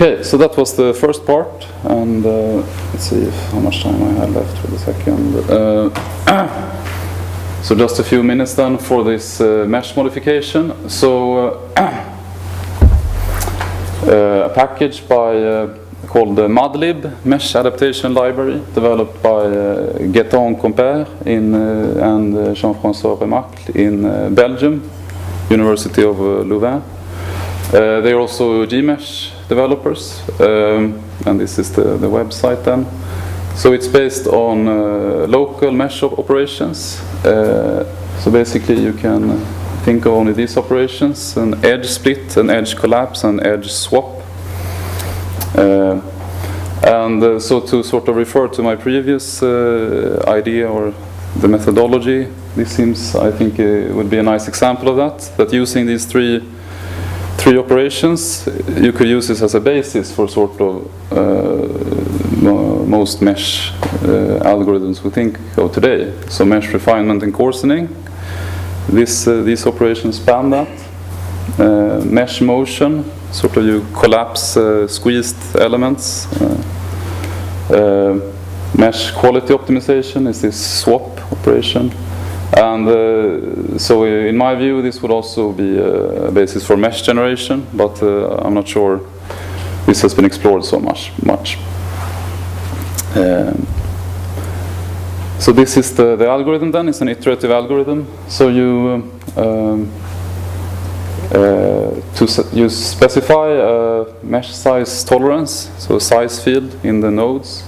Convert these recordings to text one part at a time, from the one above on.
Okay, so that was the first part, and let's see how much time I have left for the second. So just a few minutes then for this mesh modification. So a package called the MudLib, Mesh Adaptation Library, developed by Gaëtan Compère and Jean-François Remacle in Belgium, University of Louvain. They are also GMesh developers, and this is the website then. So it's based on local mesh operations. So basically you can think of only these operations: an edge split, an edge collapse, and edge swap. So to sort of refer to my previous idea or the methodology, this seems, I think, would be a nice example of that using these three operations, you could use this as a basis for sort of most mesh algorithms we think of today. So mesh refinement and coarsening, these operations span that. Mesh motion, sort of you collapse squeezed elements. Mesh quality optimization is this swap operation. And so in my view this would also be a basis for mesh generation, but I'm not sure this has been explored so much. So this is the algorithm then. It's an iterative algorithm. So you you specify a mesh size tolerance, so a size field in the nodes,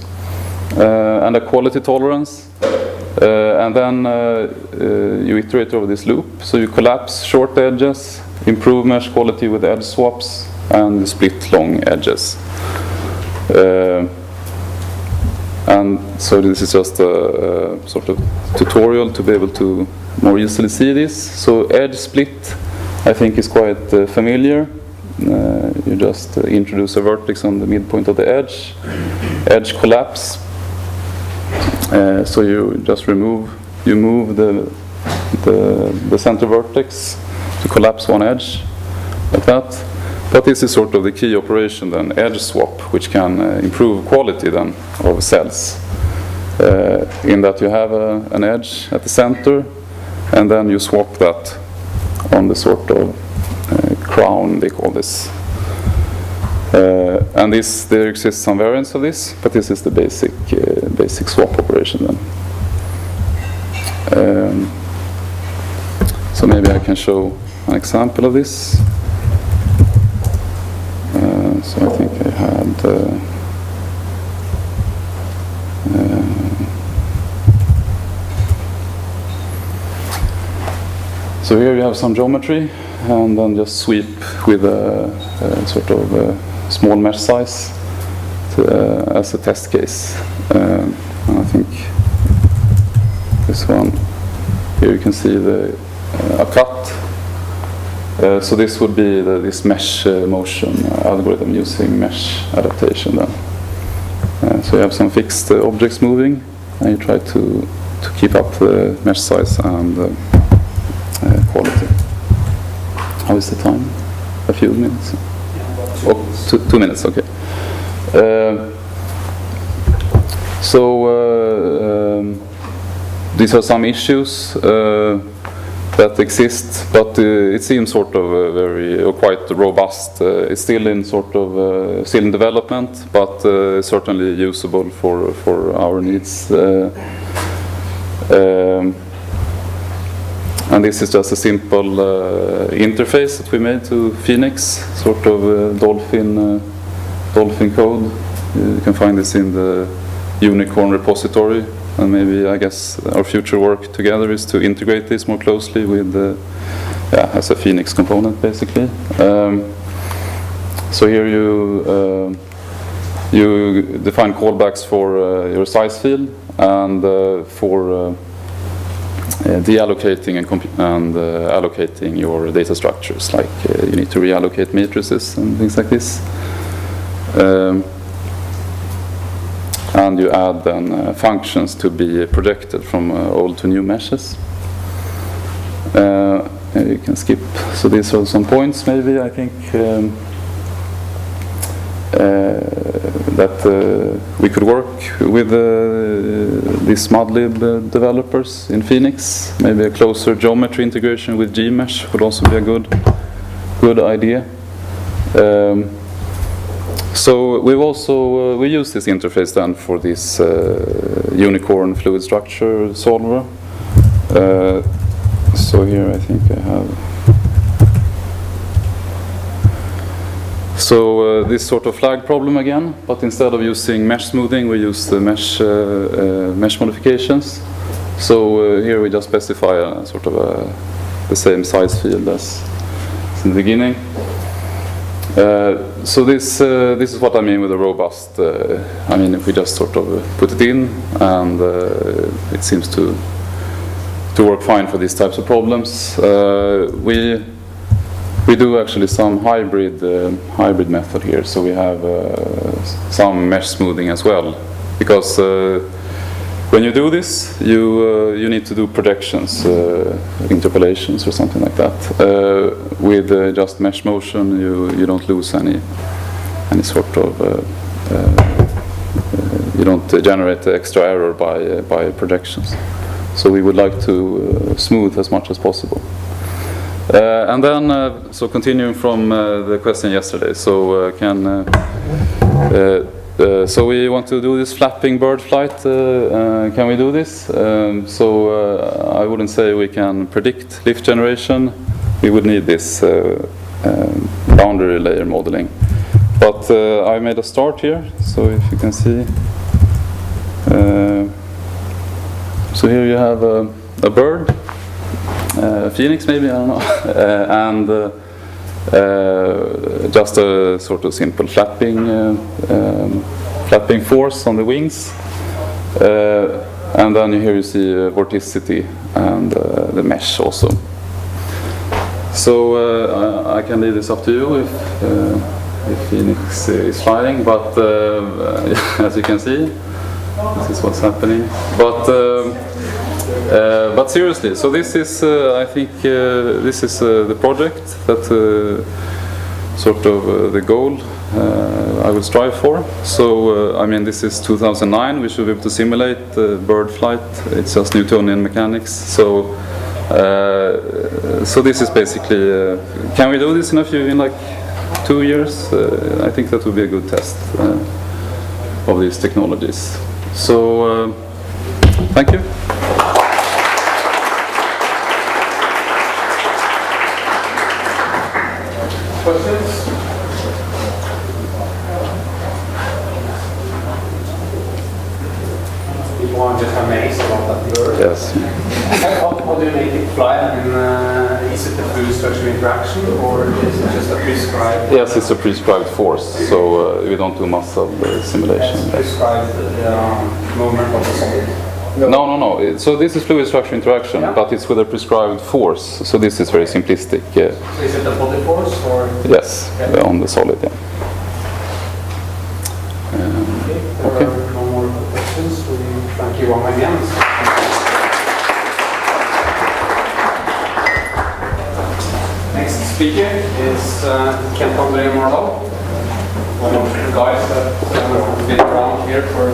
and a quality tolerance. And then you iterate over this loop. So you collapse short edges, improve mesh quality with edge swaps, and split long edges. And so this is just a sort of tutorial to be able to more easily see this. So edge split, I think, is quite familiar. You just introduce a vertex on the midpoint of the edge. Edge collapse. So you just move the center vertex to collapse one edge like that. But this is sort of the key operation then, edge swap, which can improve quality then of cells. In that you have an edge at the center, and then you swap that on the sort of crown, they call this. And there exists some variants of this, but this is the basic swap operation then. So maybe I can show an example of this. So I think I had so here you have some geometry, and then just sweep with a sort of small mesh size as a test case. And I think this one here you can see a cut. So this would be this mesh motion algorithm using mesh adaptation then. So you have some fixed objects moving, and you try to keep up the mesh size and quality. How is the time? A few minutes? Oh, 2 minutes, okay. These are some issues that exist, but it seems sort of quite robust. It's still in still in development, but certainly usable for our needs. And this is just a simple interface that we made to FEniCS, sort of Dolphin code. You can find this in the Unicorn repository, and maybe I guess our future work together is to integrate this more closely with as a FEniCS component basically. So here you define callbacks for your size field, and for deallocating and allocating your data structures, like you need to reallocate matrices and things like this. And you add then functions to be projected from old to new meshes. You can skip. So these are some points maybe, I think. we could work with these MudLib developers in FEniCS. Maybe a closer geometry integration with Gmesh would also be a good idea. So we've also we use this interface then for this unicorn fluid structure solver. So here I think I have. So this sort of flag problem again, but instead of using mesh smoothing, we use the mesh modifications. So here we just specify a sort of the same size field as in the beginning. So this is what I mean with a robust. I mean, if we just sort of put it in, and it seems to work fine for these types of problems. We do actually some hybrid method here. So we have some mesh smoothing as well, because when you do this, you need to do projections, interpolations or something like that. With just mesh motion, you don't lose any sort of you don't generate extra error by projections. So we would like to smooth as much as possible. And then, so continuing from the question yesterday, so so we want to do this flapping bird flight. Can we do this? So I wouldn't say we can predict lift generation. We would need this boundary layer modeling. But I made a start here, so if you can see. So here you have a bird, FEniCS maybe, I don't know, and just a sort of simple flapping force on the wings, and then here you see vorticity and the mesh also. So I can leave this up to you if FEniCS is flying, but as you can see, this is what's happening. But seriously, so this is, I think, this is the project that sort of the goal I will strive for. So, I mean, this is 2009. We should be able to simulate bird flight. It's just Newtonian mechanics. So, so this is basically. Can we do this in like 2 years? I think that would be a good test of these technologies. So, thank you. Questions? People are just amazed about that bird. Yes. How do you make it fly? And is it a fluid structure interaction, or is it just a prescribed? Yes, it's a prescribed force, so we don't do muscle simulation. It's prescribed movement of the solid. No. So this is fluid structure interaction, yeah, but it's with a prescribed force. So this is very simplistic. So is it a body force, or? Yes, okay, on the solid. Yeah. Okay. There are no more questions. We thank you Johan again. Next speaker is Kent André Marlow, one of the guys that has been around here for